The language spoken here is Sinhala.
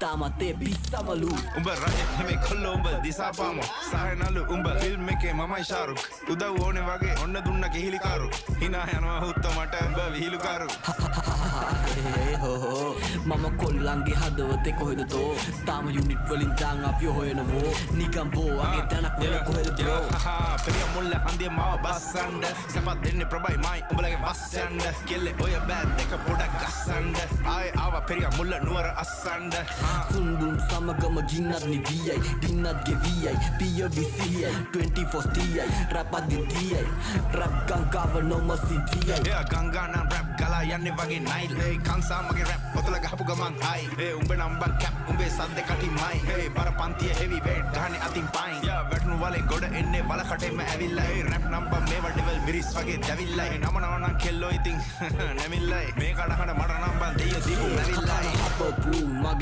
තාමත් ඒ පිස්සමලු උඹ රජෙක් නෙමේ කොල්ලෝ උඹ දිසාපාම සහනලු උඹ ෆිල්ම් එකේ මමයි ශාරුක් උදව් ඕනේ වගේ ඔන්න දුන්න කිහිලිකාරු hina යනවා හුත්ත මට උඹ විහිළුකාරු හෝ මම කොල්ලන්ගේ හදවතේ කොහෙද තෝ තාම යුනිට් වලින් දාන් අපි හොයනවෝ නිකම් බෝගේ තැනක් වල කොහෙද බ්‍රෝ පෙරිය මුල්ල හන්දිය මාව බස්සන්න සපත් දෙන්නේ ප්‍රබයි මයි උඹලගේ වස්සන්න කෙල්ලේ ඔය බෑත් දෙක පොඩක් ගස්සන්න ආයේ ආවා පෙරිය මුල්ල නුවර අස්සන්න සුන්දුන් සමගම ගින්නත් නිවියයි දින්නත් ගෙවියයි පිය විසියයි 24 තියයි රැප් අදිතියයි රැප් ගංගාව නොමසිතියයි එයා ගංගා නම් රැප් ගලා යන්නේ වගේ නයිල් ඒ කංසා මගේ රැප් පොතල ගහපු ගමන් හයි ඒ උඹ නම් බන් කැප් උඹේ සද්ද කටිමයි ඒ බර පන්තිය හෙවි වේට් ගහන්නේ අතින් පයින් යා වැටුණු වලේ ගොඩ එන්නේ වල කටෙම ඇවිල්ලා ඒ රැප් නම්බර් මේවල් ඩෙවල් මිරිස් වගේ දැවිල්ලා ඒ නම නම් කෙල්ලෝ ඉතින් නැමිල්ලයි මේ කඩහඬ මට නම් බන් දෙයියෝ දීපු මැවිල්ලයි අපපු මගේ